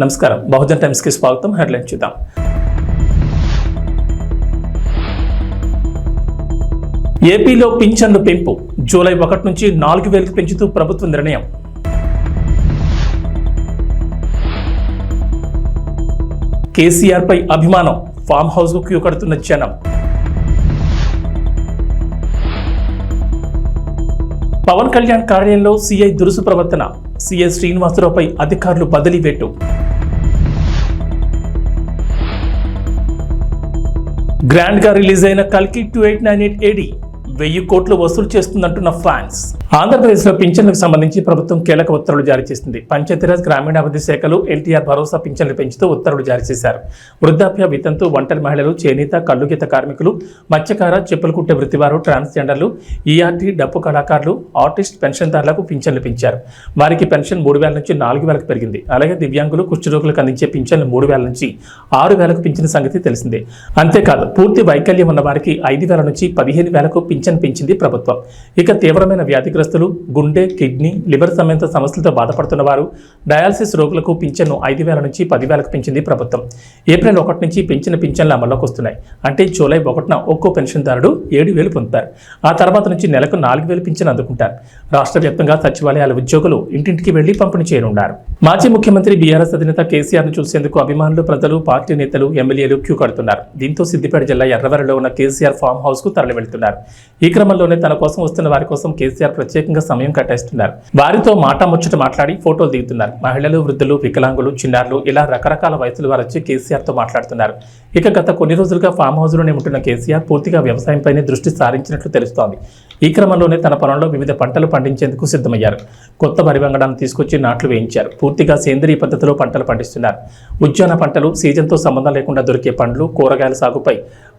నమస్కారం, బహుజన్ టైమ్స్ కి స్వాగతం. హెడ్లైన్ చూద్దాం. ఏపీలో పింఛన్లు పెంపు జూలై 1 నుంచి 4,000కి పెంచుతూ ప్రభుత్వ నిర్ణయం. కేసీఆర్ పై అభిమానం, ఫామ్ హౌస్ కు క్యూ కడుతున్న జనం. పవన్ కళ్యాణ్ కార్యాలయంలో సీఐ దురుసు ప్రవర్తన, సీఐ శ్రీనివాసరావుపై అధికారులు బదిలీ వేటు. గ్రాండ్ గా రిలీజ్ అయిన కల్కి 2898 AD 1000 కోట్లు వసూలు చేస్తుందంటున్న ఫ్యాన్స్. ఆంధ్రప్రదేశ్లో పింఛన్లకు సంబంధించి ప్రభుత్వం కీలక ఉత్తర్వులు జారీ చేసింది. పంచాయతీరాజ్ గ్రామీణాభివృద్ధి శాఖలు ఎన్టీఆర్ భరోసా పింఛన్లు పెంచుతూ ఉత్తర్వులు జారీ చేశారు. వృద్ధాప్య, వితంతు, ఒంటరి మహిళలు, చేనేత, కల్లుగీత కార్మికులు, మత్స్యకార, చెప్పులు కుట్టే వృత్తివారు, ట్రాన్స్జెండర్లు, ఈఆర్టీ, డప్పు కళాకారులు, ఆర్టిస్ట్ పెన్షన్దారులకు పింఛన్లు పెంచారు. వారికి పెన్షన్ 3,000 నుంచి 4,000కు పెరిగింది. అలాగే దివ్యాంగులు, కుష్ఠరోగులకు అందించే పింఛన్లు 3,000 నుంచి 6,000కు పెంచిన సంగతి తెలిసిందే. అంతేకాదు, పూర్తి వైకల్యం ఉన్న వారికి 5,000 నుంచి 15,000కు పింఛన్ పెంచింది ప్రభుత్వం. ఇక తీవ్రమైన వ్యాధిగ్రస్తులు, గుండె, కిడ్నీ, లివర్ సమేత సమస్యలతో బాధపడుతున్న వారు, డయాలసిస్ రోగులకు పింఛన్ను 5,000 నుంచి 10,000కు పెంచింది ప్రభుత్వం. ఏప్రిల్ 1 నుంచి పెంచిన పింఛన్లు అమల్లోకి వస్తున్నాయి. అంటే జూలై 1న ఒక్కో పెన్షన్దారుడు 7,000 పొందుతారు. ఆ తర్వాత నుంచి నెలకు 4,000 పింఛన్ అందుకుంటారు. రాష్ట్ర వ్యాప్తంగా సచివాలయాల ఉద్యోగులు ఇంటింటికి వెళ్లి పంపిణీ చేయనున్నారు. మాజీ ముఖ్యమంత్రి బీఆర్ఎస్ అధినేత కేసీఆర్ను చూసేందుకు అభిమానులు, ప్రజలు, పార్టీ నేతలు, ఎమ్మెల్యేలు క్యూ కడుతున్నారు. దీంతో సిద్దిపేట జిల్లా ఎర్రవెల్లిలో ఉన్న కేసీఆర్ ఫామ్ హౌస్ కు తరలి వెళ్తున్నారు. ఈ క్రమంలోనే తన కోసం వస్తున్న వారి కోసం కేసీఆర్ ప్రత్యేకంగా సమయం కేటాయిస్తున్నారు. వారితో ముచ్చట మాట్లాడి ఫోటోలు దిగుతున్నారు. మహిళలు, వృద్ధులు, వికలాంగులు, చిన్నారులు ఇలా రకరకాల వయసుల వారు వచ్చి కేసీఆర్ తో మాట్లాడుతున్నారు. ఇక గత కొన్ని రోజులుగా ఫామ్ హౌస్ లోనే ఉంటున్న కేసీఆర్ పూర్తిగా వ్యవసాయంపైనే దృష్టి సారించినట్లు తెలుస్తోంది. ఈ క్రమంలోనే తన పొలంలో వివిధ పంటలు పండించేందుకు సిద్ధమయ్యారు. కొత్త వరి వంగడాన్ని తీసుకొచ్చి నాట్లు వేయించారు. పూర్తిగా సేంద్రీయ పద్ధతిలో పంటలు పండిస్తున్నారు. ఉద్యాన పంటలు, సీజన్తో సంబంధం లేకుండా దొరికే పండ్లు, కూరగాయల సాగుపై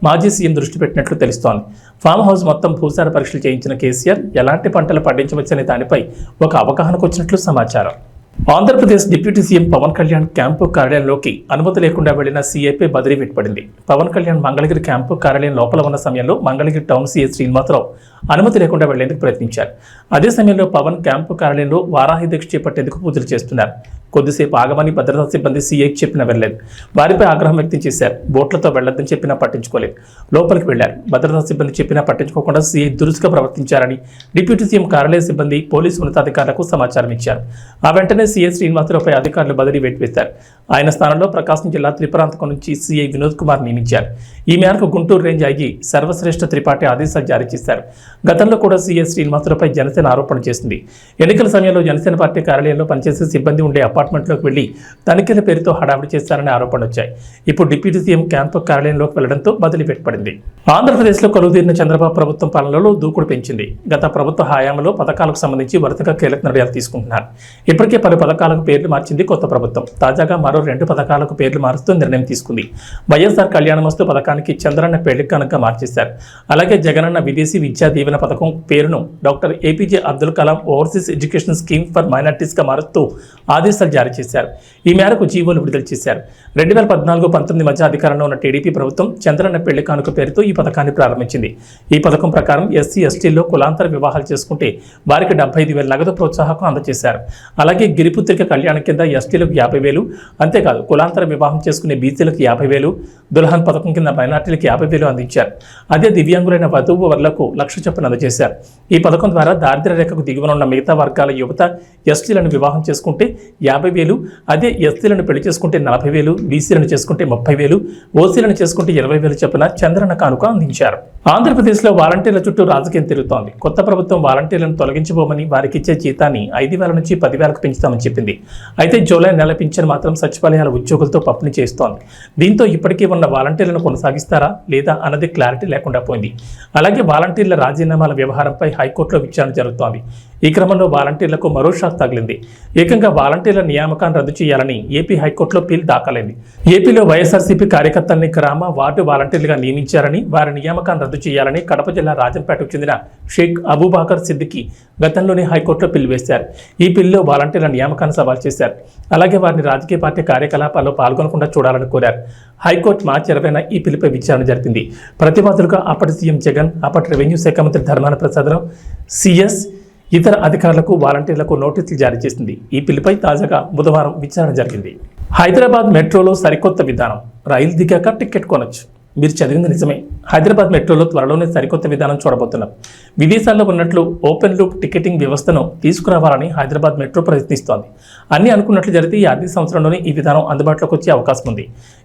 మాజీ సీఎం దృష్టి పెట్టినట్లు తెలుస్తోంది. ఫామ్ హౌస్ మొత్తం భూసార పరీక్షలు చేయించిన కేసీఆర్ ఎలాంటి పంటలు పండించవచ్చనే దానిపై ఒక అవగాహనకు వచ్చినట్లు సమాచారం. Andhra Pradesh deputy CM Pawan Kalyan camp కార్యాలయంలోకి అనుమతి లేకుండా వెళ్లిన సీఐపై బదిలీ వేటుపడింది. పవన్ కళ్యాణ్ మంగళగిరి క్యాంపు కార్యాలయం లోపల ఉన్న సమయంలో మంగళగిరి టౌన్ సీఐ శ్రీనివాసరావు అనుమతి లేకుండా వెళ్లేందుకు ప్రయత్నించారు. అదే సమయంలో పవన్ క్యాంపు కార్యాలయంలో వారాహి దీక్ష చేపట్టేందుకు పూజలు చేస్తున్నారు. కొద్దిసేపు ఆగమని భద్రతా సిబ్బంది సీఐకి చెప్పినా వెళ్ళలేదు. వారిపై ఆగ్రహం వ్యక్తం చేశారు. బోట్లతో వెళ్లొద్దని చెప్పినా పట్టించుకోలేదు. లోపలికి వెళ్లారు. భద్రతా సిబ్బంది చెప్పినా పట్టించుకోకుండా సీఐ దురుసుగా ప్రవర్తించారని డిప్యూటీ సీఎం కార్యాలయ సిబ్బంది పోలీసు ఉన్నతాధికారులకు సమాచారం ఇచ్చారు. ఆ వెంటనే సీఐ శ్రీనివాసరావుపై అధికారులు బదిలీ వేటు వేశారు. ఆయన స్థానంలో ప్రకాశం జిల్లా త్రిపురాంతకం నుంచి సీఐ వినోద్ కుమార్ నియమించారు. ఈ మేరకు గుంటూరు రేంజ్ ఐజీ సర్వశ్రేష్ఠ త్రిపాఠి ఆదేశాలు జారీ చేశారు. గతంలో కూడా సీఐ శ్రీనివాసరావుపై జనసేన ఆరోపణ చేసింది. ఎన్నికల సమయంలో జనసేన పార్టీ కార్యాలయంలో పనిచేసే సిబ్బంది ఉండే అపార్ట్మెంట్లోకి వెళ్లి తనిఖీల పేరుతో హడావిడి చేశారనే ఆరోపణలు వచ్చాయి. ఇప్పుడు డిప్యూటీ సీఎం క్యాంపు కార్యాలయంలోకి వెళ్లడంతో బదిలీ పెట్టబడింది. ఆంధ్రప్రదేశ్లో కొలువుదీరిన చంద్రబాబు ప్రభుత్వం పాలనలో దూకుడు పెంచింది. గత ప్రభుత్వ హయాంలో పథకాలకు సంబంధించి వరుసగా కీలక నిర్ణయాలు తీసుకుంటున్నారు. ఇప్పటికే పలు పథకాలకు పేర్లు మార్చింది కొత్త ప్రభుత్వం. తాజాగా మరో 2 పథకాలకు పేర్లు మారుస్తూ నిర్ణయం తీసుకుంది. వైఎస్ఆర్ కళ్యాణమస్తు పథకానికి చంద్రన్న పెళ్లి కానుకగా మార్చేశారు. అలాగే జగనన్న విదేశీ విద్యా దీవెన పథకం పేరును doctor APJ Abdul Kalam overseas education scheme for minorities గా మారుస్తూ ఆదేశాలు జారీ చేశారు. ఈ మేరకు జీవోలు విడుదల చేశారు. 2014-19 మధ్య అధికారంలో ఉన్న టీడీపీ ప్రభుత్వం చంద్రన్న పెళ్లి కానుక పేరుతో ఈ పథకాన్ని ప్రారంభించింది. ఈ పథకం ప్రకారం ఎస్సీ, ఎస్టీల్లో కులాంతర వివాహాలు చేసుకుంటే వారికి 75,000 నగదు ప్రోత్సాహకం అందజేశారు. అలాగే గిరిపుత్రిక కళ్యాణం కింద ఎస్టీలకు 50,000, అంతేకాదు కులాంతర వివాహం చేసుకునే బీసీలకు 50,000, దుల్హన్ పథకం కింద మైనార్టీలకు 50,000 అందించారు. అదే దివ్యాంగులైన వధువు వర్లకు 1,00,000 చొప్పున అందజేశారు. ఈ పథకం ద్వారా దారిద్ర్య రేఖకు దిగువన ఉన్న మిగతా వర్గాల యువత ఎస్టీలను వివాహం చేసుకుంటే 50,000, అదే ఎస్సీలను పెళ్లి చేసుకుంటే 40,000, బీసీలను చేసుకుంటే 30,000, ఓసీలను చేసుకుంటే 20,000 చొప్పున చంద్రన్న కానుక అందించారు. ఆంధ్రప్రదేశ్లో వాలంటీర్ల చుట్టూ రాజకీయం తిరుగుతోంది. కొత్త ప్రభుత్వం వాలంటీర్లను తొలగించబోమని, వారికి ఇచ్చే జీతాన్ని 5,000 నుంచి 10,000కు పెంచుతామని చెప్పింది. అయితే జూలై నెల పింఛన్ మాత్రం సచివాలయాల ఉద్యోగులతో పంపిణీ చేస్తోంది. దీంతో ఇప్పటికీ ఉన్న వాలంటీర్లను కొనసాగిస్తారా లేదా అన్నది క్లారిటీ లేకుండా పోయింది. అలాగే వాలంటీర్ల రాజీనామాల వ్యవహారంపై హైకోర్టులో విచారణ జరుగుతోంది. ఈ క్రమంలో వాలంటీర్లకు మరో షాక్ తగిలింది. ఏకంగా వాలంటీర్ల నియామకాన్ని రద్దు చేయాలని ఏపీ హైకోర్టులో పిల్ దాఖలైంది. ఏపీలో వైఎస్ఆర్సీపీ కార్యకర్తల్ని గ్రామ, వార్డు వాలంటీర్లుగా నియమించారని, వారి నియామకాన్ని రద్దు చేయాలని కడప జిల్లా రాజంపేటకు చెందిన షేక్ అబూబాకర్ సిద్దికి గతంలోనే హైకోర్టులో పిల్ వేశారు. ఈ పిల్లో వాలంటీర్ల నియామకాన్ని సవాల్ చేశారు. అలాగే వారిని రాజకీయ పార్టీ కార్యకలాపాల్లో పాల్గొనకుండా చూడాలని కోరారు. హైకోర్టు మార్చి 20న ఈ పిల్లుపై విచారణ జరిపింది. ప్రతివాదులుగా అప్పటి సీఎం జగన్, అప్పటి రెవెన్యూ శాఖ మంత్రి ధర్మాన ప్రసాదరావు, సిఎస్, ఇతర అధికారులకు, వాలంటీర్లకు నోటీసులు జారీ చేసింది. ఈ పిల్లుపై తాజాగా బుధవారం విచారణ జరిగింది. హైదరాబాద్ మెట్రోలో సరికొత్త విధానం, రైలు దిగాక టికెట్ కొనొచ్చు. మీరు చదివింది నిజమే. హైదరాబాద్ మెట్రోలో త్వరలోనే సరికొత్త విధానం చూడబోతున్నాం. విదేశాల్లో ఉన్నట్లు ఓపెన్ లూప్ టికెటింగ్ వ్యవస్థను తీసుకురావాలని హైదరాబాద్ మెట్రో ప్రయత్నిస్తోంది. అన్ని అనుకున్నట్లు జరిగితే ఈ ఆర్థిక సంవత్సరంలోనే ఈ విధానం అందుబాటులోకి వచ్చే అవకాశం ఉంది.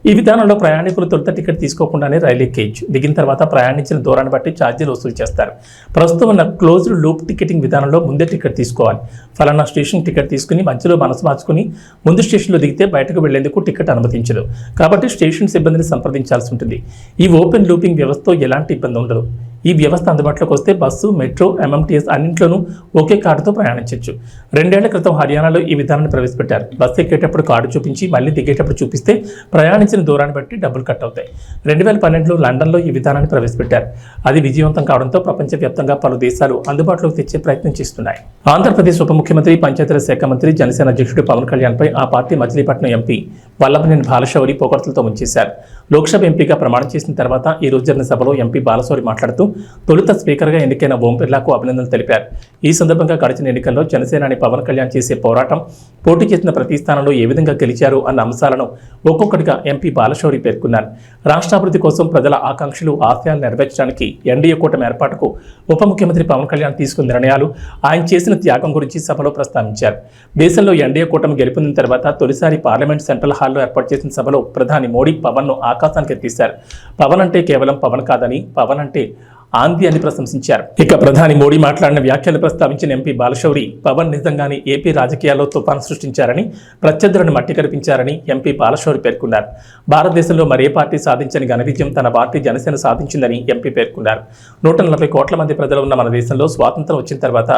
ఈ విధానంలో ప్రయాణికులు తొలుత టికెట్ తీసుకోకుండానే రైలు ఎక్కేయచ్చు. దిగిన తర్వాత ప్రయాణించిన దూరాన్ని బట్టి ఛార్జీలు వసూలు చేస్తారు. ప్రస్తుతం ఉన్న క్లోజ్డ్ లూప్ టికెటింగ్ విధానంలో ముందే టికెట్ తీసుకోవాలి. ఫలానా స్టేషన్ టికెట్ తీసుకుని మధ్యలో మనసు మార్చుకుని ముందు స్టేషన్లో దిగితే బయటకు వెళ్లేందుకు టికెట్ అనుమతించదు. కాబట్టి స్టేషన్ సిబ్బందిని సంప్రదించాల్సి ఉంటుంది. ఈ ఓపెన్ లూపింగ్ వ్యవస్థతో ఎలాంటి ఇబ్బంది ఉండదు. ఈ వ్యవస్థ అందుబాటులోకి వస్తే బస్సు, మెట్రో, ఎంఎంటీఎస్ అన్నింట్లోనూ ఒకే కార్డుతో ప్రయాణించవచ్చు. 2 ఏళ్ల క్రితం హర్యానాలో ఈ విధానాన్ని ప్రవేశపెట్టారు. బస్సు ఎక్కేటప్పుడు కార్డు చూపించి మళ్ళీ దిగేటప్పుడు చూపిస్తే ప్రయాణించిన దూరాన్ని బట్టి డబ్బులు కట్ అవుతాయి. 2012లో లండన్లో ఈ విధానాన్ని ప్రవేశపెట్టారు. అది విజయవంతం కావడంతో ప్రపంచవ్యాప్తంగా పలు దేశాలు అందుబాటులోకి తెచ్చే ప్రయత్నం చేస్తున్నాయి. ఆంధ్రప్రదేశ్ ఉప ముఖ్యమంత్రి, పంచాయతీరాజ్ శాఖ మంత్రి, జనసేన అధ్యక్షుడు పవన్ కళ్యాణ్పై ఆ పార్టీ మచిలీపట్నం ఎంపీ వల్లభనేని బాలశౌరి పొగడ్తలతో ముంచేశారు. లోక్సభ ఎంపీగా ప్రమాణం చేసిన తర్వాత ఈ రోజు జరిగిన సభలో ఎంపీ బాలశౌరి మాట్లాడుతూ తొలుత స్పీకర్గా ఎన్నికైన ఓం బిర్లాకు అభినందనలు తెలిపారు. ఈ సందర్భంగా గడిచిన ఎన్నికల్లో జనసేనాని పవన్ కళ్యాణ్ చేసే పోరాటం, పోటీ చేసిన ప్రతి స్థానంలో ఏ విధంగా గెలిచారు అన్న అంశాలను ఒక్కొక్కటిగా ఎంపీ బాలశౌరి పేర్కొన్నారు. రాష్ట్రాభివృద్ధి కోసం ప్రజల ఆకాంక్షలు, ఆశయాలు నెరవేర్చడానికి ఎన్డీఏ కూటమి ఏర్పాటుకు ఉప ముఖ్యమంత్రి పవన్ కళ్యాణ్ తీసుకున్న నిర్ణయాలు, ఆయన చేసిన త్యాగం గురించి సభలో ప్రస్తావించారు. దేశంలో ఎన్డీఏ కూటమి గెలుపొందిన తర్వాత తొలిసారి పార్లమెంట్ సెంట్రల్ హాల్లో ఏర్పాటు చేసిన సభలో ప్రధాని మోడీ పవన్ను ఆకాశానికి ఎత్తేశారు. పవన్ అంటే కేవలం పవన్ కాదని, పవన్ అంటే ఆంది అని ప్రశంసించారు. ఇక ప్రధాని మోడీ మాట్లాడిన వ్యాఖ్యలు ప్రస్తావించిన ఎంపీ బాలశౌరి పవన్ నిజంగానే ఏపీ రాజకీయాల్లో తుఫాను సృష్టించారని, ప్రత్యర్థులను మట్టి కనిపించారని ఎంపీ బాలశౌరి పేర్కొన్నారు. భారతదేశంలో మరే పార్టీ సాధించని ఘన విజయం తన పార్టీ జనసేన సాధించిందని ఎంపీ పేర్కొన్నారు. 140 కోట్ల మంది ప్రజలు ఉన్న మన దేశంలో స్వాతంత్రం వచ్చిన తర్వాత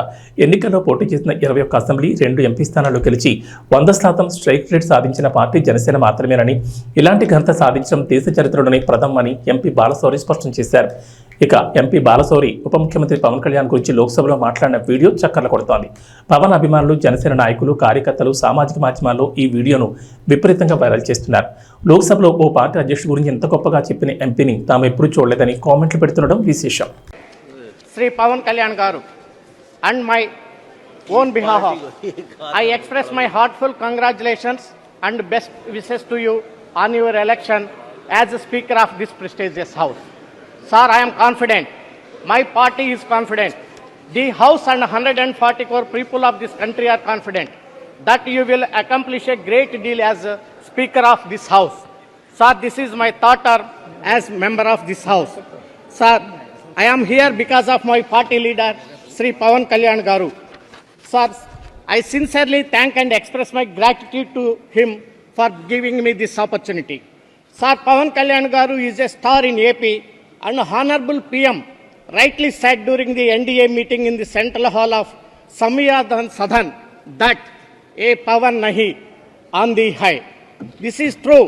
ఎన్నికల్లో పోటీ చేసిన 21 అసెంబ్లీ, 2 ఎంపీ స్థానాల్లో గెలిచి 100% స్ట్రైక్ రేట్ సాధించిన పార్టీ జనసేన మాత్రమేనని, ఇలాంటి ఘనత సాధించడం దేశ చరిత్రలోనే ప్రథమని ఎంపీ బాలశౌరి స్పష్టం చేశారు. ఇక ఎంపీ బాలశౌరి ఉప ముఖ్యమంత్రి పవన్ కళ్యాణ్ గురించి లోక్సభలో మాట్లాడిన వీడియో చక్కర్లు కొడుతోంది. పవన్ అభిమానులు, జనసేన నాయకులు, కార్యకర్తలు సామాజిక మాధ్యమాల్లో ఈ వీడియోను విపరీతంగా వైరల్ చేస్తున్నారు. లోక్సభలో ఓ పార్టీ అధ్యక్షుడి గురించి ఎంత గొప్పగా చెప్పిన ఎంపీని తాము ఎప్పుడూ చూడలేదని కామెంట్లు పెడుతుండడం విశేషం. శ్రీ పవన్ కళ్యాణ్ గారు, and my own behalf I express my heartfelt congratulations and best wishes to you on your election as the Speaker of this prestigious House. Sir, I am confident, my party is confident, the House and 144 people of this country are confident that you will accomplish a great deal as a Speaker of this House. Sir, this is my third term as member of this House. Sir, I am here because of my party leader, Sri Pawan Kalyan Garu. Sir, I sincerely thank and express my gratitude to him for giving me this opportunity. Sir, Pawan Kalyan Garu is a star in AP, and Honorable PM rightly said during the NDA meeting in the Central Hall of Samyadan Sadhan that a Pawan nahi on the high. This is true.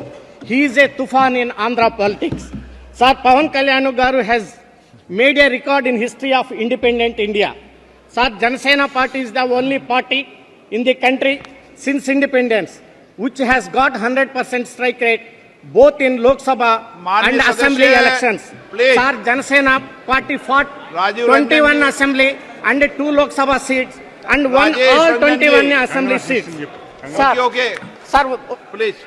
He is a tufan in Andhra politics. Sir, Pawan Kalyan Garu has made a record in history of independent India. Sir, Janasena party is the only party in the country since independence which has got 100% strike rate both in Lok Sabha and Assembly elections. Please. Sir, Janasena party fought 21 Assembly and 2 Lok Sabha seats and won all 21 Assembly seats. Sir, okay. Sir, Please.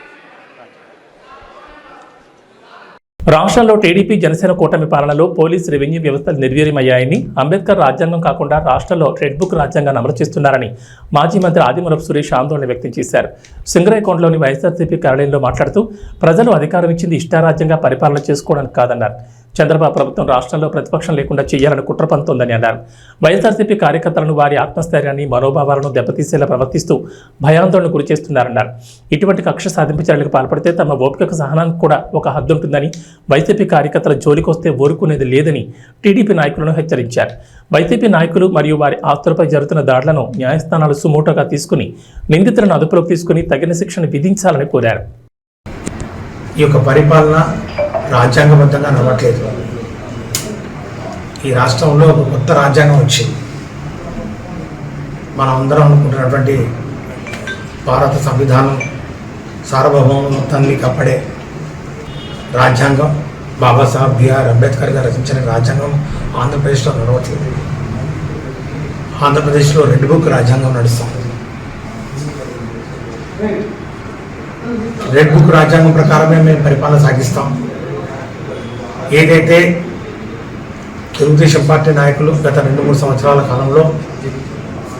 రాష్ట్రంలో TDP, Janasena కూటమి పాలనలో police, revenue వ్యవస్థలు నిర్వీర్యమయ్యాయని, అంబేద్కర్ రాజ్యాంగం కాకుండా రాష్ట్రంలో red book రాజ్యాంగాన్ని అమలు చేస్తున్నారని మాజీ మంత్రి ఆదిమూలపు సురేష్ ఆందోళన వ్యక్తం చేశారు. సింగరైకొండలోని వైఎస్ఆర్సీపీ కార్యాలయంలో మాట్లాడుతూ ప్రజలు అధికారం ఇచ్చింది ఇష్టారాజ్యంగా పరిపాలన చేసుకోవడానికి కాదన్నారు. చంద్రబాబు ప్రభుత్వం రాష్ట్రంలో ప్రతిపక్షం లేకుండా చేయాలని కుట్ర పంతోందని అన్నారు. వైఎస్ఆర్సీపీ కార్యకర్తలను, వారి ఆత్మస్థైర్యాన్ని, మనోభావాలను దెబ్బతీసేలా ప్రవర్తిస్తూ భయాందోళన గురి చేస్తున్నారన్నారు. ఇటువంటి కక్ష సాధింపు చర్యలకు పాల్పడితే తమ ఓపికకు, సహనానికి కూడా ఒక హద్దు ఉంటుందని, వైసీపీ కార్యకర్తల జోలికొస్తే ఊరుకునేది లేదని టీడీపీ నాయకులను హెచ్చరించారు. వైసీపీ నాయకులు మరియు వారి ఆస్తులపై జరుగుతున్న దాడులను న్యాయస్థానాలు సుమోటోగా తీసుకుని నిందితులను అదుపులోకి తీసుకుని తగిన శిక్షను విధించాలని కోరారు. ఈ యొక్క పరిపాలన రాజ్యాంగబద్ధంగా నడవట్లేదు. ఈ రాష్ట్రంలో ఒక కొత్త రాజ్యాంగం వచ్చింది. మనం అందరం అనుకుంటున్నటువంటి భారత సంవిధానం సార్వభౌమ మొత్తాన్ని కాపాడే రాజ్యాంగం, బాబాసాహెబ్ బిఆర్ అంబేద్కర్ గారు రచించిన రాజ్యాంగం ఆంధ్రప్రదేశ్లో నడవట్లేదు. ఆంధ్రప్రదేశ్లో రెడ్ బుక్ రాజ్యాంగం నడుస్తుంది. రెడ్ బుక్ రాజ్యాంగం ప్రకారమే మేము పరిపాలన సాగిస్తాం. ఏదైతే తెలుగుదేశం పార్టీ నాయకులు గత 2-3 సంవత్సరాల కాలంలో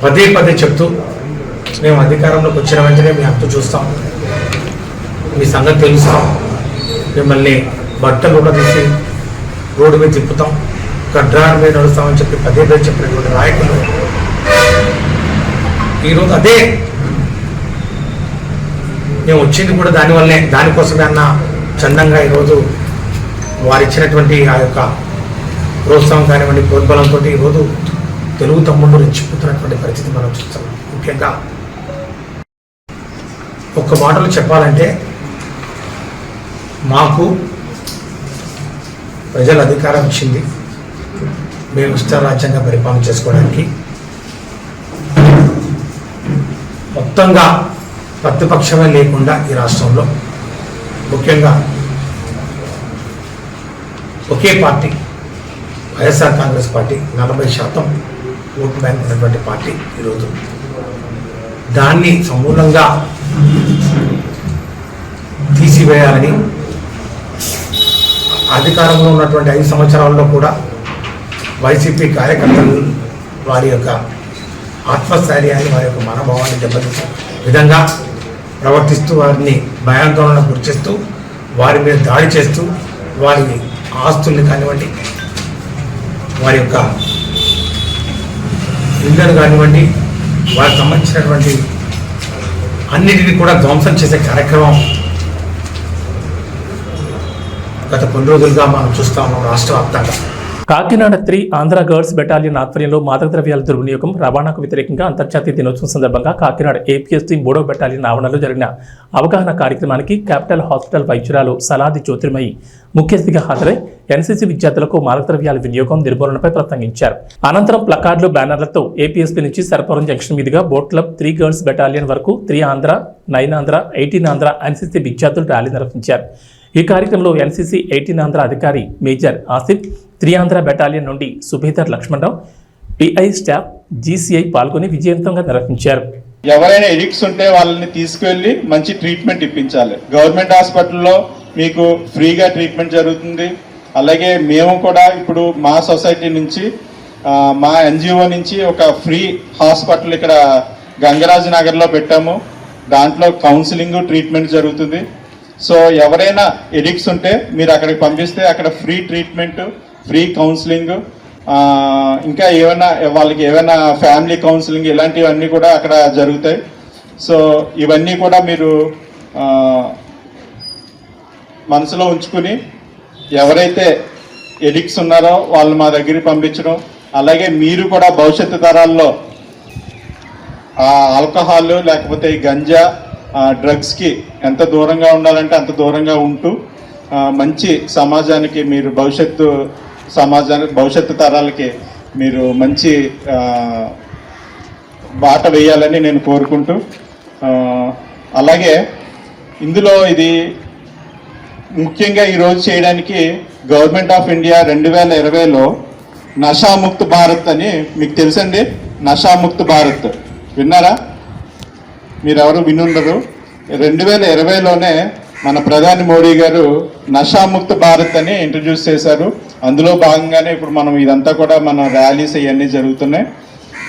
పదే పదే చెప్తూ మేము అధికారంలోకి వచ్చిన వెంటనే మీ హక్కు చూస్తాం, మీ సంగతి తెలుస్తాం, మిమ్మల్ని బట్టలు కూడా తీసి రోడ్డు మీద తిప్పుతాం, గడ్రాల మీద నడుస్తామని చెప్పి పదే పదే చెప్పినటువంటి నాయకులు ఈరోజు అదే మేము వచ్చింది కూడా దానివల్లే, దానికోసమే అన్న చందంగా ఈరోజు వారు ఇచ్చినటువంటి ఆ యొక్క ప్రోత్సాహం కానివ్వండి, ప్రోద్బలంతో ఈరోజు తెలుగు తమ్ముళ్ళు రెచ్చిపోతున్నటువంటి పరిస్థితి మనం చూస్తాం. ముఖ్యంగా ఒక్క మాటలు చెప్పాలంటే, మాకు ప్రజల అధికారం ఇచ్చింది మేము ఇష్టారాజ్యంగా పరిపాలన చేసుకోవడానికి. మొత్తంగా ప్రతిపక్షమే లేకుండా ఈ రాష్ట్రంలో ముఖ్యంగా ఒకే party YSR Congress party 40% vote bank ఉన్నటువంటి పార్టీ ఈరోజు దాన్ని సమూలంగా తీసివేయాలని అధికారంలో ఉన్నటువంటి 5 సంవత్సరాల్లో కూడా వైసీపీ కార్యకర్తలు వారి యొక్క ఆత్మస్థైర్యాన్ని, వారి యొక్క మనోభావాన్ని దెబ్బతీసే విధంగా ప్రవర్తిస్తూ వారిని భయాందోళనకు గురిచేస్తూ వారి మీద దాడి చేస్తూ వారి ఆస్తుల్ని కానివ్వండి, వారి యొక్క ఇళ్ళను కానివ్వండి, వారికి సంబంధించినటువంటి అన్నిటినీ కూడా ధ్వంసం చేసే కార్యక్రమం గత కొన్ని రోజులుగా మనం చూస్తా ఉన్నాం రాష్ట్ర వ్యాప్తంగా. కాకినాడ 3 ఆంధ్ర గర్ల్స్ బెటాలియన్ ఆధ్వర్యంలో మాదక ద్రవ్యాల దుర్వినియోగం రవాణాకు వ్యతిరేకంగా అంతర్జాతీయ దినోత్సవం సందర్భంగా కాకినాడ ఏపీఎస్సీ 3వ బెటాలియన్ ఆవరణలో జరిగిన అవగాహన కార్యక్రమానికి క్యాపిటల్ హాస్పిటల్ వైద్యురాలు సలాది జ్యోతిర్మయి ముఖ్య అతిథిగా హాజరై ఎన్సీసీ విద్యార్థులకు మాదక ద్రవ్యాల వినియోగం నిర్మూలనపై ప్రసంగించారు. అనంతరం ప్లకార్డులు, బ్యానర్లతో ఏపీఎస్పీ నుంచి సర్పవరం జంక్షన్ మీదుగా బోట్ క్లబ్ 3 గర్ల్స్ బెటాలియన్ వరకు 3 ఆంధ్ర, 9 ఆంధ్ర, 18 ఆంధ్ర ఎన్సీసీ విద్యార్థులు ర్యాలీ నిర్వహించారు. ఈ కార్యక్రమంలో ఎన్సీసీ 18 ఆంధ్ర అధికారి మేజర్ ఆసిఫ్, 3 ఆంధ్ర బెటాలియన్ నుండి subedar Lakshmanarao, pi staff, GCI పాల్గొని విజయవంతంగా నిర్వహించారు. ఎవరైనా ఎడిక్ట్స్ ఉంటే వాళ్ళని తీసుకువెళ్ళి మంచి ట్రీట్మెంట్ ఇప్పించాలి. గవర్నమెంట్ హాస్పిటల్లో మీకు ఫ్రీగా ట్రీట్మెంట్ జరుగుతుంది. అలాగే మేము కూడా ఇప్పుడు మా సొసైటీ నుంచి మా ఎన్జిఓ నుంచి ఒక ఫ్రీ హాస్పిటల్ ఇక్కడ గంగరాజు నగర్లో పెట్టాము. దాంట్లో కౌన్సిలింగ్, ట్రీట్మెంట్ జరుగుతుంది. సో ఎవరైనా ఎడిక్ట్స్ ఉంటే మీరు అక్కడికి పంపిస్తే అక్కడ ఫ్రీ ట్రీట్మెంట్, ఫ్రీ కౌన్సిలింగ్, ఇంకా ఏమైనా వాళ్ళకి ఏమైనా ఫ్యామిలీ కౌన్సిలింగ్ ఇలాంటివన్నీ కూడా అక్కడ జరుగుతాయి. సో ఇవన్నీ కూడా మీరు మనసులో ఉంచుకుని ఎవరైతే ఎడిక్ట్స్ ఉన్నారో వాళ్ళు మా దగ్గరికి పంపించడం, అలాగే మీరు కూడా భవిష్యత్తు తరాల్లో ఆల్కహాల్ లేకపోతే గంజా, డ్రగ్స్కి ఎంత దూరంగా ఉండాలంటే అంత దూరంగా ఉంటూ మంచి సమాజానికి మీరు భవిష్యత్తు తరాలకి మీరు మంచి బాట వేయాలని నేను కోరుకుంటూ, అలాగే ఇందులో ఇది ముఖ్యంగా ఈరోజు చేయడానికి గవర్నమెంట్ ఆఫ్ ఇండియా 2020లో నషాముక్త్ భారత్ అని మీకు తెలుసండి. నషాముక్త్ భారత్ విన్నారా? మీరెవరు వినుండరు. 2020లోనే మన ప్రధాని మోడీ గారు నషాముక్త్ భారత్ అని ఇంట్రడ్యూస్ చేశారు. అందులో భాగంగానే ఇప్పుడు మనం ఇదంతా కూడా మన ర్యాలీస్ ఇవన్నీ జరుగుతున్నాయి.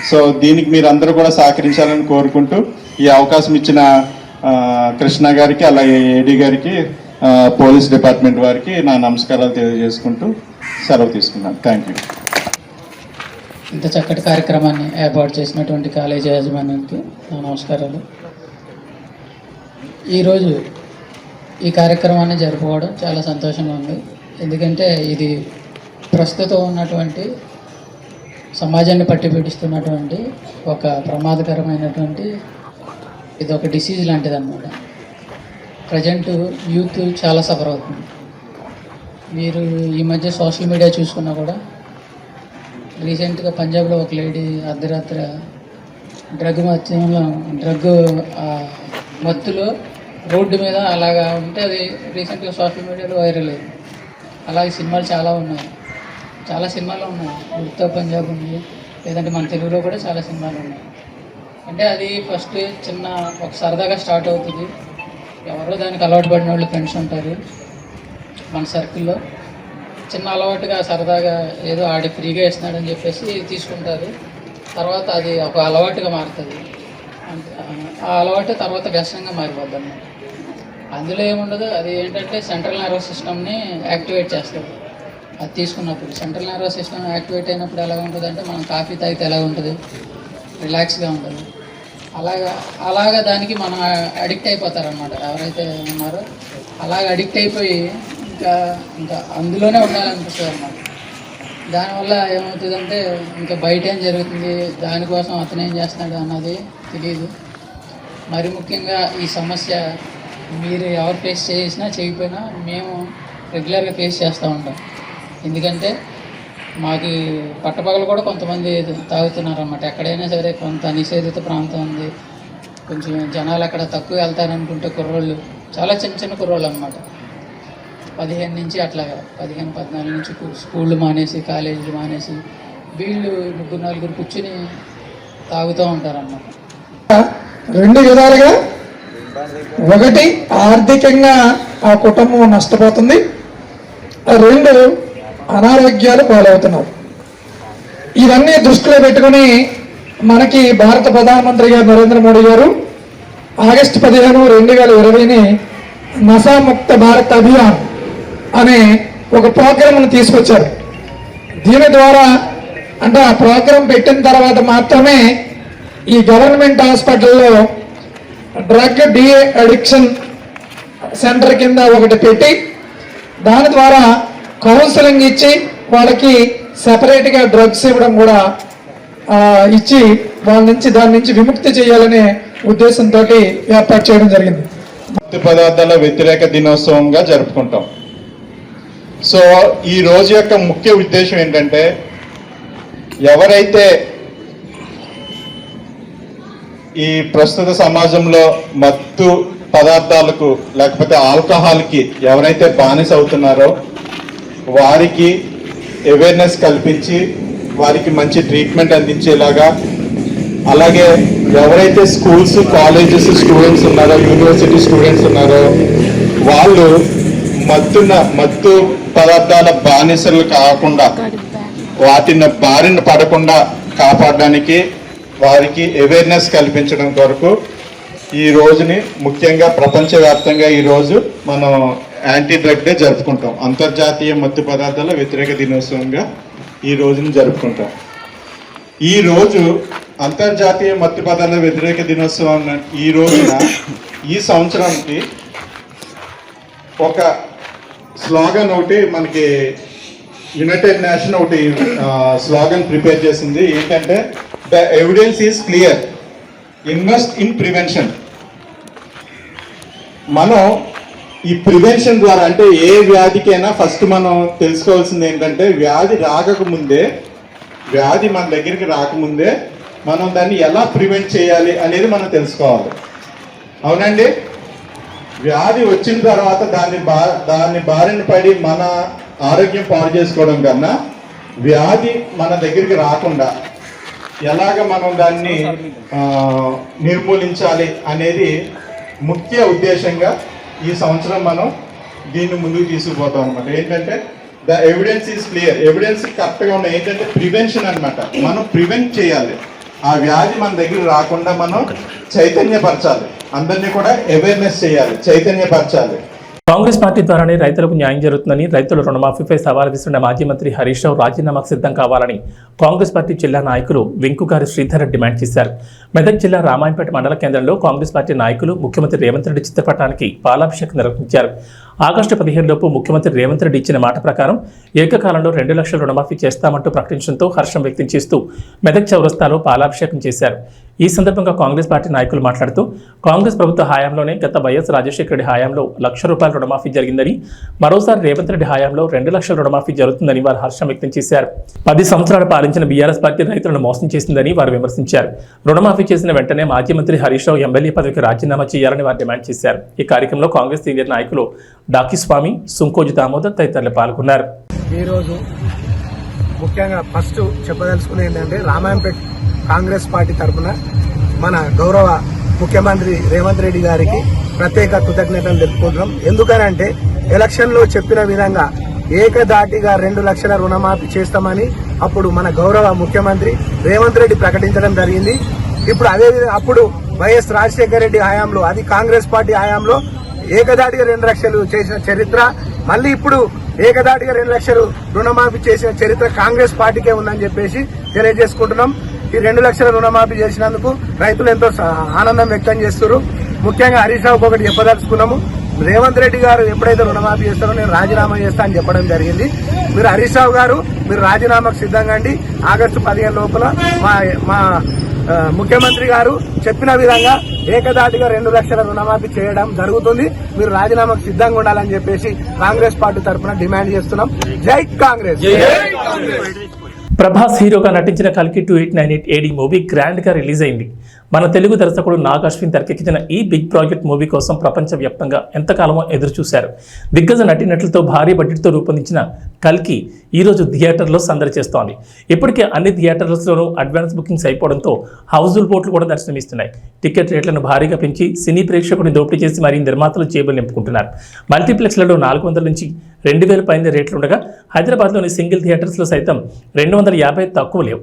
సో దీనికి మీరు అందరూ కూడా సహకరించాలని కోరుకుంటూ ఈ అవకాశం ఇచ్చిన కృష్ణ గారికి, అలాగే ఏడీ గారికి, పోలీస్ డిపార్ట్మెంట్ వారికి నా నమస్కారాలు తెలియజేసుకుంటూ సెలవు తీసుకున్నాను. Thank you. ఇంత చక్కటి కార్యక్రమాన్ని ఏర్పాటు చేసినటువంటి కాలేజీ యాజమాన్యానికి నా నమస్కారాలు. ఈరోజు ఈ కార్యక్రమాన్ని జరుపుకోవడం చాలా సంతోషంగా ఉంది. ఎందుకంటే ఇది ప్రస్తుతం ఉన్నటువంటి సమాజాన్ని పట్టిపీడిస్తున్నటువంటి ఒక ప్రమాదకరమైనటువంటి ఇది ఒక డిసీజ్ లాంటిది అన్నమాట. ప్రజెంట్ యూత్ చాలా సఫర్ అవుతుంది. మీరు ఈ మధ్య సోషల్ మీడియా చూసుకున్నా కూడా రీసెంట్గా పంజాబ్లో ఒక లేడీ అర్ధరాత్రి డ్రగ్ మత్తులో రోడ్డు మీద అలాగా ఉంటే అది రీసెంట్గా సోషల్ మీడియాలో వైరల్ అయింది. అలాగే సినిమాలు చాలా ఉన్నాయి, చాలా సినిమాలు ఉన్నాయి. ఉత్తర పంజాబ్ ఉంది, లేదంటే మన తెలుగులో కూడా చాలా సినిమాలు ఉన్నాయి. అంటే అది ఫస్ట్ చిన్న ఒక సరదాగా స్టార్ట్ అవుతుంది. ఎవరో దానికి అలవాటు పడిన వాళ్ళు ఫ్రెండ్స్ ఉంటారు మన సర్కిల్లో. చిన్న అలవాటుగా సరదాగా ఏదో ఆడి ఫ్రీగా ఇస్తున్నాడని చెప్పేసి తీసుకుంటారు. తర్వాత అది ఒక అలవాటుగా మారుతుంది. ఆ అలవాటు తర్వాత వ్యసనంగా మారిపోద్ది అన్నమాట. అందులో ఏముండదు, అది ఏంటంటే సెంట్రల్ నర్వస్ సిస్టమ్ని యాక్టివేట్ చేస్తుంది. అది తీసుకున్నప్పుడు సెంట్రల్ నర్వస్ సిస్టమ్ యాక్టివేట్ అయినప్పుడు ఎలా ఉంటుంది అంటే, మనం కాఫీ తాగితే ఎలా ఉంటుంది, రిలాక్స్గా ఉంటుంది. అలాగా దానికి మనం అడిక్ట్ అయిపోతారనమాట. ఎవరైతే ఉన్నారో అలాగ అడిక్ట్ అయిపోయి ఇంకా అందులోనే ఉండాలనిపిస్తుంది అన్నమాట. దానివల్ల ఏమవుతుందంటే ఇంకా బయట ఏం జరుగుతుంది, దానికోసం అతను ఏం చేస్తున్నాడు అన్నది తెలియదు. మరి ముఖ్యంగా ఈ సమస్య మీరు ఎవరు ఫేస్ చేసినా చేయకపోయినా మేము రెగ్యులర్గా ఫేస్ చేస్తూ ఉంటాం. ఎందుకంటే మాకు పట్టపగలు కూడా కొంతమంది తాగుతున్నారు అన్నమాట. ఎక్కడైనా సరే కొంత నిషేధిత ప్రాంతం ఉంది, కొంచెం జనాలు అక్కడ తక్కువ వెళ్తారనుకుంటే కుర్రోళ్ళు, చాలా చిన్న చిన్న కుర్రోళ్ళు అన్నమాట, 15 నుంచి అట్లాగా 14 నుంచి స్కూళ్ళు మానేసి కాలేజీలు మానేసి వీళ్ళు 3-4 కూర్చుని తాగుతూ ఉంటారన్నమాట. 2 విధాలుగా, ఒకటి ఆర్థికంగా ఆ కుటుంబం నష్టపోతుంది, 2 అనారోగ్యాలు పాలవుతున్నారు. ఇవన్నీ దృష్టిలో పెట్టుకుని మనకి భారత ప్రధానమంత్రి గారు నరేంద్ర మోడీ గారు ఆగస్టు 15, 2020ని నశాముక్త భారత్ అభియాన్ అనే ఒక ప్రోగ్రాంను తీసుకొచ్చారు. దీని ద్వారా అంటే ఆ ప్రోగ్రాం పెట్టిన తర్వాత మాత్రమే ఈ గవర్నమెంట్ హాస్పిటల్లో డ్రగ్ డి అడిక్షన్ సెంటర్ కింద ఒకటి పెట్టి దాని ద్వారా కౌన్సిలింగ్ ఇచ్చి వాళ్ళకి సెపరేట్గా డ్రగ్స్ ఇవ్వడం కూడా ఇచ్చి దాని నుంచి విముక్తి చేయాలనే ఉద్దేశంతో ఏర్పాటు చేయడం జరిగింది. మత్తు పదార్థాల వ్యతిరేక దినోత్సవంగా జరుపుకుంటాం. సో ఈ రోజు యొక్క ముఖ్య ఉద్దేశం ఏంటంటే, ఎవరైతే ఈ ప్రస్తుత సమాజంలో మత్తు పదార్థాలకు లేకపోతే ఆల్కహాల్కి ఎవరైతే బానిస అవుతున్నారో వారికి అవేర్నెస్ కల్పించి వారికి మంచి ట్రీట్మెంట్ అందించేలాగా, అలాగే ఎవరైతే స్కూల్స్ కాలేజెస్ స్టూడెంట్స్ ఉన్నారో యూనివర్సిటీ స్టూడెంట్స్ ఉన్నారో వాళ్ళు మత్తు పదార్థాల బానిసలు కాకుండా వాటిని బారిన పడకుండా కాపాడడానికి వారికి అవేర్నెస్ కల్పించడం కొరకు ఈ రోజుని ముఖ్యంగా ప్రపంచవ్యాప్తంగా ఈ రోజు మనం యాంటీ డ్రగ్ డే జరుపుకుంటాం. అంతర్జాతీయ మత్తు పదార్థాల వ్యతిరేక దినోత్సవంగా ఈ రోజుని జరుపుకుంటాం. ఈ రోజు అంతర్జాతీయ మత్తు పదార్థాల వ్యతిరేక దినోత్సవం ఈ రోజున ఈ సంవత్సరానికి ఒక స్లోగన్ ఒకటి మనకి యునైటెడ్ నేషన్ ఒకటి స్లోగన్ ప్రిపేర్ చేసింది. ఏంటంటే, the evidence is clear, invest in prevention. మనం ఈ ప్రివెన్షన్ ద్వారా అంటే ఏ వ్యాధికైనా ఫస్ట్ మనం తెలుసుకోవాల్సింది ఏంటంటే, వ్యాధి మన దగ్గరికి రాకముందే మనం దాన్ని ఎలా ప్రివెంట్ చేయాలి అనేది మనం తెలుసుకోవాలి. అవునండి, వ్యాధి వచ్చిన తర్వాత దాన్ని బారిన పడి మన ఆరోగ్యం పాడు చేసుకోవడం కన్నా వ్యాధి మన దగ్గరికి రాకుండా ఎలాగ మనం దాన్ని నిర్మూలించాలి అనేది ముఖ్య ఉద్దేశంగా ఈ సంవత్సరం మనం దీన్ని ముందుకు తీసుకుపోతాం అనమాట. ఏంటంటే the evidence is clear, evidence కరెక్ట్గా ఉన్నాయి. ఏంటంటే ప్రివెన్షన్ అనమాట. మనం ప్రివెంట్ చేయాలి, ఆ వ్యాధి మన దగ్గర రాకుండా మనం చైతన్యపరచాలి, అందరినీ కూడా అవేర్నెస్ చేయాలి, చైతన్యపరచాలి. కాంగ్రెస్ పార్టీ ద్వారానే రైతులకు న్యాయం జరుగుతుందని, రైతుల రుణమాఫీపై సవాల్ విస్తున్న మాజీ మంత్రి హరీష్ రావు రాజీనామాకు సిద్ధం కావాలని కాంగ్రెస్ పార్టీ జిల్లా నాయకులు వెంకుగారి శ్రీధర్ డిమాండ్ చేశారు. మెదక్ జిల్లా రామాయంపేట మండల కేంద్రంలో కాంగ్రెస్ పార్టీ నాయకులు ముఖ్యమంత్రి రేవంత్ రెడ్డి చిత్రపటానికి పాలాభిషేకం నిర్వహించారు. ఆగస్టు 15 లోపు ముఖ్యమంత్రి రేవంత్ రెడ్డి ఇచ్చిన మాట ప్రకారం ఏకకాలంలో 2 లక్షల రుణమాఫీ చేస్తామంటూ ప్రకటించడంతో హర్షం వ్యక్తం చేస్తూ మెదక్ చౌరస్తాలో పాలాభిషేకం చేశారు. ఈ సందర్భంగా కాంగ్రెస్ పార్టీ నాయకులు మాట్లాడుతూ, కాంగ్రెస్ ప్రభుత్వ హయాంలోనే గత వైఎస్ రాజశేఖర రెడ్డి హయాంలో ₹1,00,000 రుణమాఫీ జరిగిందని, మరోసారి రేవంత్ రెడ్డి హయాంలో 2 లక్షల రుణమాఫీ జరుగుతుందని వారు హర్షం వ్యక్తం చేశారు. 10 సంవత్సరాలు పాలించిన బీఆర్ఎస్ పార్టీ రైతులను మోసం చేసిందని వారు విమర్శించారు. రుణమాఫీ చేసిన వెంటనే మాజీ మంత్రి హరీష్ రావు ఎమ్మెల్యే పదవికి రాజీనామా చేయాలని వారు డిమాండ్ చేశారు. ఈ కార్యక్రమంలో కాంగ్రెస్ సీనియర్ నాయకులు డాకిస్వామి, సుంకోజు దామోదర్ తదితరులు పాల్గొన్నారు. ఈరోజు ముఖ్యంగా ఫస్ట్ చెప్పదలుచుకునేది ఏంటంటే, రామాయంపేట కాంగ్రెస్ పార్టీ తరఫున మన గౌరవ ముఖ్యమంత్రి రేవంత్ రెడ్డి గారికి ప్రత్యేక కృతజ్ఞతలు తెలుపుకుంటున్నాం. ఎందుకనంటే ఎలక్షన్లో చెప్పిన విధంగా ఏకదాటిగా 2 లక్షల రుణమాఫీ చేస్తామని అప్పుడు మన గౌరవ ముఖ్యమంత్రి రేవంత్ రెడ్డి ప్రకటించడం జరిగింది. ఇప్పుడు అప్పుడు వైఎస్ రాజశేఖర రెడ్డి హయాంలో, అది కాంగ్రెస్ పార్టీ హయాంలో ఏకదాటిగా 2 లక్షలు చేసిన చరిత్ర, మళ్ళీ ఇప్పుడు ఏకదాటిగా 2 లక్షలు రుణమాఫీ చేసిన చరిత్ర కాంగ్రెస్ పార్టీకే ఉందని చెప్పేసి తెలియజేసుకుంటున్నాం. ఈ 2 లక్షల రుణమాఫీ చేసినందుకు రైతులు ఎంతో ఆనందం వ్యక్తం చేస్తున్నారు. ముఖ్యంగా హరీష్ రావుకి ఒకటి చెప్పదలుచుకున్నాము. రేవంత్ రెడ్డి గారు ఎప్పుడైతే రుణమాఫీ చేస్తారో నేను రాజీనామా చేస్తా అని చెప్పడం జరిగింది. మీరు హరీష్ రావు గారు మీరు రాజీనామాకు సిద్ధంగా అండి. ఆగస్టు 15 లోపల మా ముఖ్యమంత్రి గారు చెప్పిన విధంగా ఏకదాటిగా 2 లక్షల రుణమాఫీ చేయడం జరుగుతుంది. మీరు రాజీనామాకు సిద్ధంగా ఉండాలని చెప్పేసి కాంగ్రెస్ పార్టీ తరఫున డిమాండ్ చేస్తున్నాం. జై కాంగ్రెస్. ప్రభాస్ హీరోగా నటించిన కల్కి 2898 AD మూవీ గ్రాండ్ గా రిలీజ్ అయింది. మన తెలుగు దర్శకుడు నాగ్ అశ్విన్ తెరకెక్కించిన ఈ బిగ్ ప్రాజెక్ట్ మూవీ కోసం ప్రపంచవ్యాప్తంగా ఎంతకాలమో ఎదురు చూశారు. దిగ్గజ నటీనటులతో భారీ బడ్జెట్తో రూపొందించిన కల్కి ఈరోజు థియేటర్లో సందడి చేస్తోంది. ఇప్పటికే అన్ని థియేటర్లలోనూ అడ్వాన్స్ బుకింగ్స్ అయిపోవడంతో హౌస్ఫుల్ బోట్లు కూడా దర్శనమిస్తున్నాయి. టికెట్ రేట్లను భారీగా పెంచి సినీ ప్రేక్షకుని దోపిడీ చేసి మరీ నిర్మాతలు జేబులు నింపుకుంటున్నారు. మల్టీప్లెక్స్లలో 400 నుంచి 2000 పైన రేట్లు ఉండగా హైదరాబాద్లోని సింగిల్ థియేటర్స్లో సైతం 250 తక్కువ లేవు.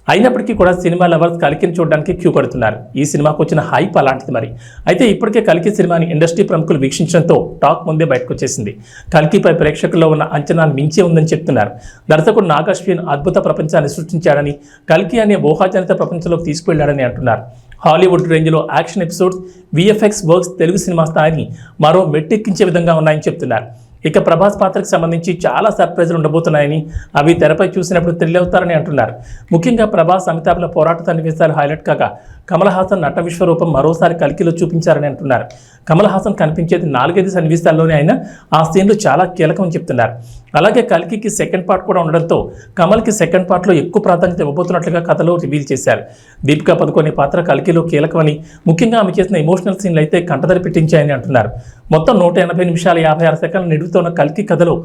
అయినప్పటికీ కూడా సినిమా లవర్స్ కల్కిని చూడడానికి క్యూ కడుతున్నారు. ఈ సినిమాకు వచ్చిన హైప్ అలాంటిది మరి. అయితే ఇప్పటికే కల్కి సినిమాని ఇండస్ట్రీ ప్రముఖులు వీక్షించడంతో టాక్ ముందే బయటకు వచ్చేసింది. కల్కిపై ప్రేక్షకుల్లో ఉన్న అంచనాలు మించే ఉందని చెప్తున్నారు. దర్శకుడు నాగ్ అశ్విన్ అద్భుత ప్రపంచాన్ని సృష్టించాడని, కల్కి అనే ఊహాజనిత ప్రపంచంలోకి తీసుకువెళ్లాడని అంటున్నారు. హాలీవుడ్ రేంజ్లో action episodes, VFX works Telugu cinema స్థాయిని మరో మెట్టెక్కించే విధంగా ఉన్నాయని చెప్తున్నారు. ఇక ప్రభాస్ పాత్రకు సంబంధించి చాలా సర్ప్రైజులు ఉండబోతున్నాయని, అవి తెరపై చూసినప్పుడు థ్రిల్ అవుతారని అంటున్నారు. ముఖ్యంగా ప్రభాస్ అమితాబ్ల పోరాట సన్నివేశాలు హైలైట్ కాగా కమల్ హాసన్ నట విశ్వరూపం మరోసారి కల్కిలో చూపించారని అంటున్నారు. కమల్ హాసన్ కనిపించేది 4-5 సన్నివేశాల్లోనే అయినా ఆ సీన్లు చాలా కీలకమని చెప్తున్నారు. అలాగే కల్కికి సెకండ్ పార్ట్ కూడా ఉండడంతో కమల్కి సెకండ్ పార్ట్లో ఎక్కువ ప్రాధాన్యత ఇవ్వబోతున్నట్లుగా కథలో రివీల్ చేశారు. దీపికా పదుకొనే పాత్ర కల్కిలో కీలకమని, ముఖ్యంగా ఆమె చేసిన ఎమోషనల్ సీన్లు అయితే కంటదరి పెట్టించాయని అంటున్నారు. మొత్తం 180 నిమిషాల 56 సెకండ్ల నిడుగుతున్న కల్కి కథలో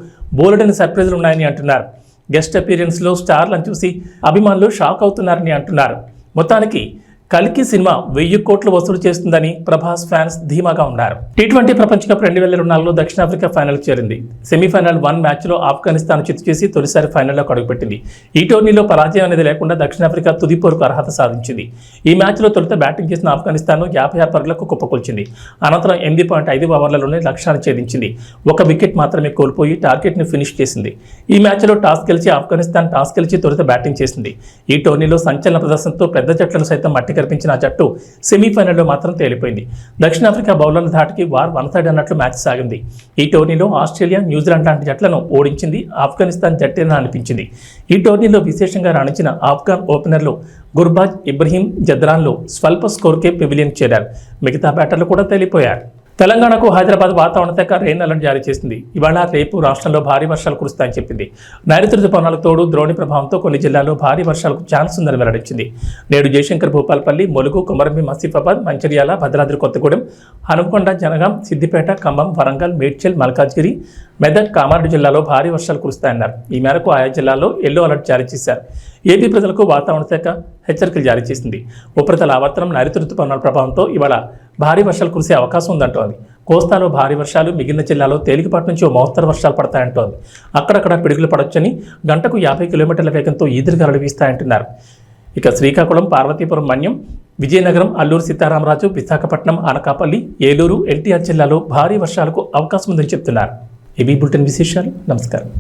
బోలెడని సర్ప్రైజులు ఉన్నాయని అంటున్నారు. గెస్ట్ అపీరియన్స్లో స్టార్లను చూసి అభిమానులు షాక్ అవుతున్నారని అంటున్నారు. మొత్తానికి కల్కి సినిమా 1000 కోట్లు వసూలు చేస్తుందని ప్రభాస్ ఫ్యాన్స్ ధీమాగా ఉన్నారు. T20 ప్రపంచ కప్ 2024లో దక్షిణాఫ్రికా ఫైనల్ చేరింది. సెమీఫైనల్ 1 మ్యాచ్లో ఆఫ్ఘనిస్తాన్ చిత్తు చేసి తొలిసారి ఫైనల్లోకి అడుగుపెట్టింది. ఈ టోర్నీలో పరాజయం అనేది లేకుండా దక్షిణాఫ్రికా తుది పోరుకు అర్హత సాధించింది. ఈ మ్యాచ్లో తొలుత బ్యాటింగ్ చేసిన ఆఫ్ఘనిస్తాన్ 56 పరుగులకు కుప్పకొల్చింది. అనంతరం 8.5 ఓవర్లలోనే లక్ష్యాన్ని ఛేదించింది. 1 వికెట్ మాత్రమే కోల్పోయి టార్గెట్ని ఫినిష్ చేసింది. ఈ మ్యాచ్లో ఆఫ్ఘనిస్తాన్ టాస్ గెలిచి తొలుత బ్యాటింగ్ చేసింది. ఈ టోర్నీలో సంచలన ప్రదర్శనతో పెద్ద జట్లను సైతం మట్టి కనిపించిన ఆ జట్టు సెమీఫైనల్లో మాత్రం తేలిపోయింది. దక్షిణాఫ్రికా బౌలర్ల ధాటికి వార్ 1 అన్నట్లు మ్యాచ్ సాగింది. ఈ టోర్నీలో ఆస్ట్రేలియా, న్యూజిలాండ్ లాంటి జట్లను ఓడించింది ఆఫ్ఘనిస్తాన్ జట్టేనా అనిపించింది. ఈ టోర్నీలో విశేషంగా రాణించిన ఆఫ్ఘన్ ఓపెనర్లు గుర్బాజ్, ఇబ్రహీం జద్రాన్లు స్వల్ప స్కోర్కే పెవిలియన్ చేరారు. మిగతా బ్యాటర్లు కూడా తేలిపోయారు. తెలంగాణకు హైదరాబాద్ వాతావరణ శాఖ రెయిన్ అలర్ట్ జారీ చేసింది. ఇవాళ రేపు రాష్ట్రంలో భారీ వర్షాలు కురుస్తాయని చెప్పింది. నైరుతి రుతుపవనాలకు తోడు ద్రోణి ప్రభావంతో కొన్ని జిల్లాల్లో భారీ వర్షాలకు ఛాన్స్ ఉందని వెల్లడించింది. నేడు జయశంకర్, భూపాలపల్లి, ములుగు, కొమరంభీం, ఆసిఫాబాద్, మంచిర్యాల, భద్రాద్రి కొత్తగూడెం, హనుమకొండ, జనగాం, సిద్దిపేట, ఖమ్మం, వరంగల్, మేడ్చల్, మల్కాజ్గిరి, మెదక్, కామారెడ్డి జిల్లాలో భారీ వర్షాలు కురుస్తాయన్నారు. ఈ మేరకు ఆయా జిల్లాల్లో ఎల్లో అలర్ట్ జారీ చేశారు. ఏపీ ప్రజలకు వాతావరణ శాఖ హెచ్చరికలు జారీ చేసింది. ఉపరితల ఆవర్తనం, నైరుతి రుతుపవనాల ప్రభావంతో ఇవాళ భారీ వర్షాలు కురిసే అవకాశం ఉందంటోంది. కోస్తాలో భారీ వర్షాలు, మిగిలిన జిల్లాలో తేలికపాటి నుంచి మోస్తరు వర్షాలు పడతాయంటోంది. అక్కడక్కడ పిడుగులు పడొచ్చని, గంటకు 50 కిలోమీటర్ల వేగంతో ఈదురుగాలులు వీస్తాయంటున్నారు. ఇక శ్రీకాకుళం, పార్వతీపురం, మన్యం, విజయనగరం, అల్లూరు సీతారామరాజు, విశాఖపట్నం, అనకాపల్లి, ఏలూరు, ఎన్టీఆర్ జిల్లాలో భారీ వర్షాలకు అవకాశం ఉందని చెప్తున్నారు. ఏబీ బులెటిన్ విశేషాలు. నమస్కారం.